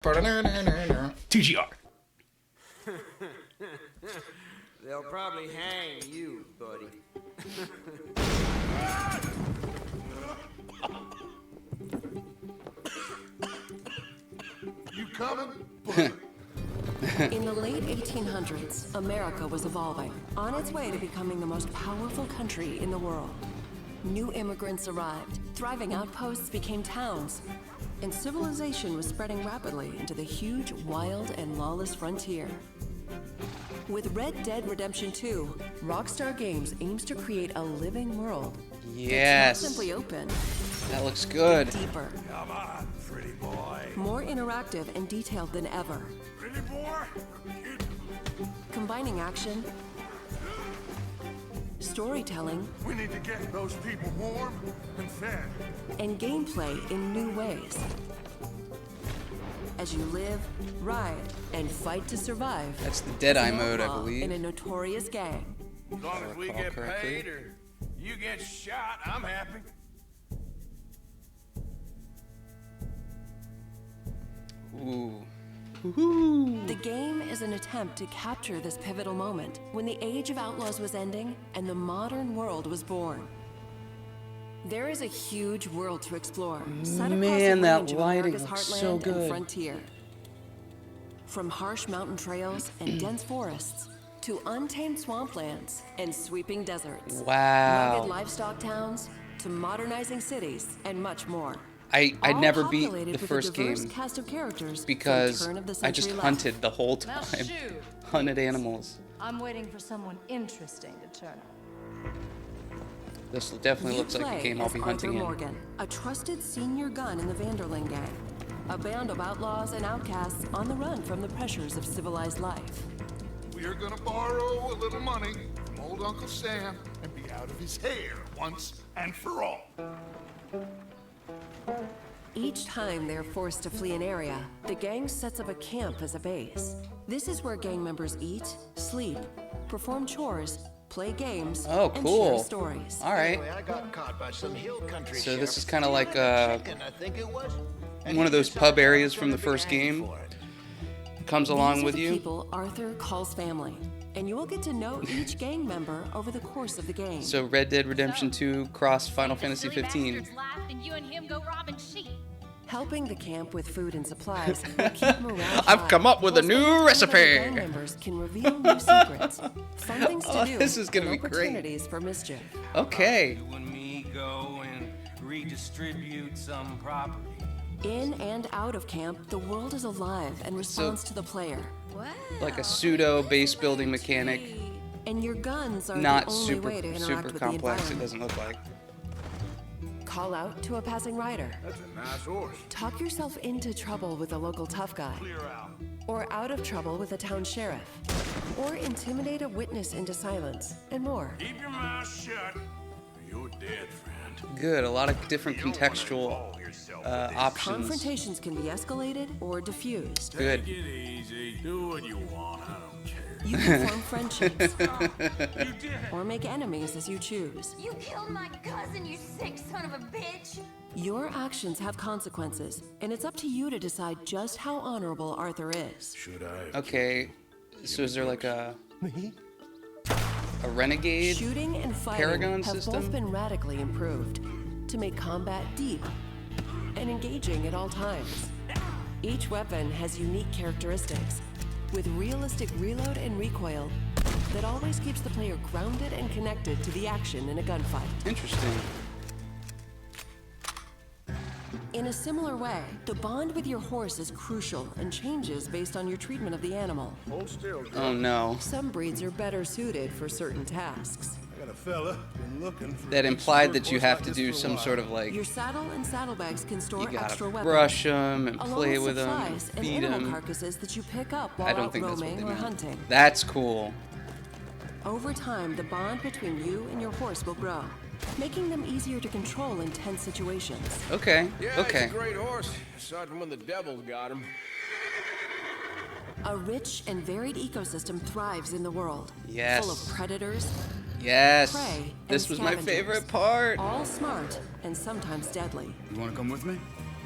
TGR. They'll probably hang you, buddy. You coming? In the late 1800s, America was evolving, on its way to becoming the most powerful country in the world. New immigrants arrived, thriving outposts became towns, and civilization was spreading rapidly into the huge, wild, and lawless frontier. With Red Dead Redemption 2, Rockstar Games aims to create a living world. Yes. It's not simply open, That looks good. deeper, Come on, pretty boy. more interactive and detailed than ever. Pretty boy? Combining action, storytelling, We need to get those people warm and fed. and gameplay in new ways. As you live, ride, and fight to survive. That's the Deadeye as an mode, I outlaw believe. In a notorious gang. As long as we recall get correctly. paid or you get shot, I'm happy. Ooh. Woohoo. The game is an attempt to capture this pivotal moment when the age of outlaws was ending and the modern world was born. There is a huge world to explore, set across Man, a that range of lighting America's looks heartland so and good. frontier. From harsh mountain trails and dense forests to untamed swamplands and sweeping deserts. Wow. Rugged livestock towns to modernizing cities and much more. I All never beat populated the with first a diverse game cast of characters from because turn of the I just century left. hunted the whole Well, time. shoot. Hunted animals. I'm waiting for someone interesting to turn up. This definitely You looks like a play game I'll as be Arthur hunting in. Morgan, a trusted senior gun in the Vanderling gang, a band of outlaws and outcasts on the run from the pressures of civilized life. We are gonna borrow a little money from old Uncle Sam and be out of his hair once and for all. Each time they're forced to flee an area, the gang sets up a camp as a base. This is where gang members eat, sleep, perform chores, play games, Oh, and cool. share stories. All right. Anyway, I got caught by some hill country So this sheriff is kinda like, stealing a chicken, I think it was. And one of he those decided pub I areas was from the gonna be first hanged game. for it. Comes along These are with the you. people Arthur calls family, and you will get to know each gang member over the course of the game. So Red Dead Redemption 2 cross Final Fantasy Silly 15. bastards laughed and you and him go robbing sheep. Helping the camp with food and supplies will keep morale I've high, come up with a while new spending time with other recipe. Gang members can reveal new secrets, fun things to Oh, do, this is gonna and be great. opportunities for mischief. Okay. You and me go and redistribute some property. In and out of camp, the world is alive and responds to the player. Like a pseudo base building mechanic. And your guns are Not the only way to interact super with complex, the it environment. doesn't look like. Call out to a passing rider. That's a nice horse. Talk yourself into trouble with a local tough guy. Clear out. Or out of trouble with a town sheriff. Or intimidate a witness into silence, and more. Keep your mouth shut. or You're dead, friend. Good, a lot of different contextual options. Confrontations can be escalated or diffused. Good. Take it easy. Do what you want. I don't care. You can form friendships You did. or make enemies as you choose. You killed my cousin, you sick son of a bitch. Your actions have consequences, and it's up to you to decide just how honorable Arthur is. Should I? Okay, so is there like a renegade? Shooting and fighting Paragon have system? both been radically improved to make combat deep and engaging at all times. Each weapon has unique characteristics, with realistic reload and recoil that always keeps the player grounded and connected to the action in a gunfight. Interesting. In a similar way, the bond with your horse is crucial and changes based on your treatment of the animal. Hold still. Oh no. Some breeds are better suited for certain tasks. I got a fella been looking for. That a implied good that you horse have like to this do for a some while. sort of like, Your saddle and saddlebags can store you extra gotta weapons. brush them and along play with with them, supplies and feed animal them. carcasses that you pick up while I don't out think that's what roaming they or meant. hunting. That's cool. Over time, the bond between you and your horse will grow, making them easier to control in tense situations. Okay, Yeah, okay. it's a great horse, aside from when the devils got him. A rich and varied ecosystem thrives in the world, Yes. full of predators, Yes. prey, This and was my scavengers, favorite part. all smart and sometimes deadly. You want to come with me?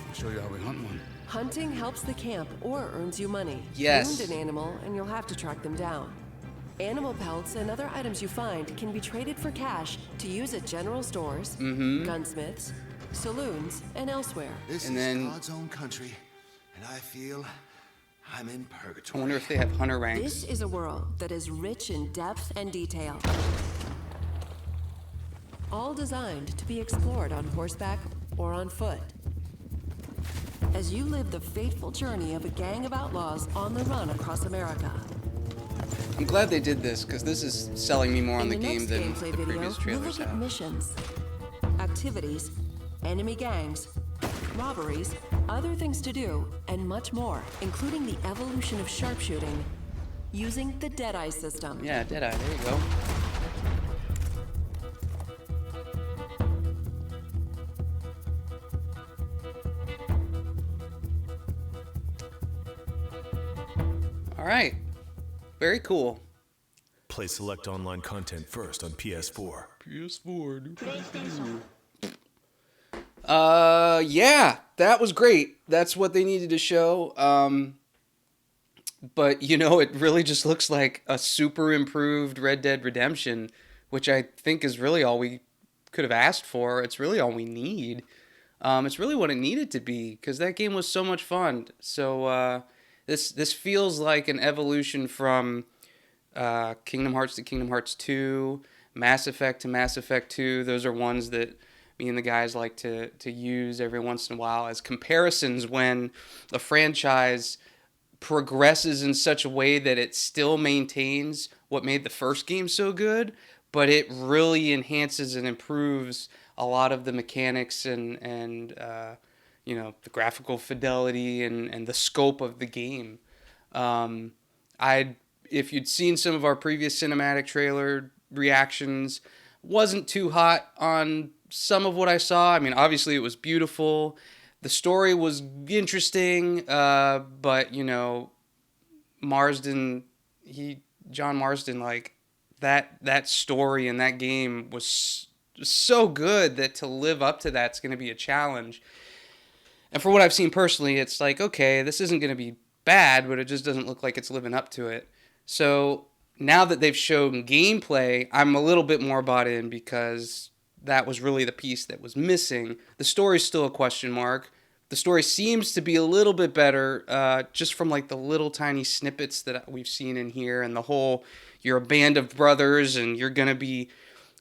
I'll show you how we hunt one. Hunting helps the camp or earns you money. Yes. Wound an animal and you'll have to track them down. Animal pelts and other items you find can be traded for cash to use at general stores, gunsmiths, saloons, and elsewhere. This And is then- God's own country, and I feel I'm in I purgatory. wonder if they have hunter ranks. This is a world that is rich in depth and detail. All designed to be explored on horseback or on foot. As you live the fateful journey of a gang of outlaws on the run across America. I'm glad they did this, because this is selling me more on the In game next than gameplay the video, previous we'll trailers look at have. missions, activities, enemy gangs, robberies, other things to do, and much more, including the evolution of sharpshooting using the Deadeye system. Yeah, Deadeye, there you go. All right. Very cool. Play select online content first on PS4. Yeah, that was great. That's what they needed to show. But, you know, it really just looks like a super improved Red Dead Redemption, which I think is really all we could have asked for. It's really all we need. It's really what it needed to be, because that game was so much fun. So this feels like an evolution from Kingdom Hearts to Kingdom Hearts 2, Mass Effect to Mass Effect 2. Those are ones that me and the guys like to use every once in a while as comparisons when a franchise progresses in such a way that it still maintains what made the first game so good, but it really enhances and improves a lot of the mechanics and you know, the graphical fidelity and the scope of the game. If you'd seen some of our previous cinematic trailer reactions, wasn't too hot on some of what I saw. I mean, obviously it was beautiful. The story was interesting, but, you know, John Marsden, like, that story in that game was so good that to live up to that's going to be a challenge. And for what I've seen personally, it's like, okay, this isn't going to be bad, but it just doesn't look like it's living up to it. So now that they've shown gameplay, I'm a little bit more bought in, because that was really the piece that was missing. The story's still a question mark. The story seems to be a little bit better, just from like the little tiny snippets that we've seen in here, and the whole, you're a band of brothers and you're going to be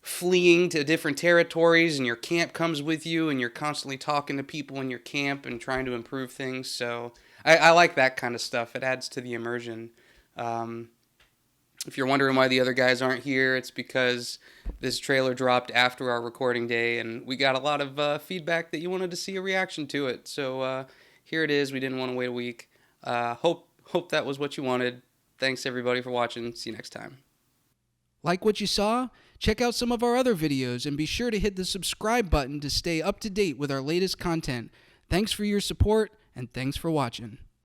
fleeing to different territories, and your camp comes with you, and you're constantly talking to people in your camp and trying to improve things. So I like that kind of stuff. It adds to the immersion. If you're wondering why the other guys aren't here, it's because this trailer dropped after our recording day, and we got a lot of feedback that you wanted to see a reaction to it. So here it is. We didn't want to wait a week. Hope that was what you wanted. Thanks, everybody, for watching. See you next time. Like what you saw? Check out some of our other videos, and be sure to hit the subscribe button to stay up to date with our latest content. Thanks for your support, and thanks for watching.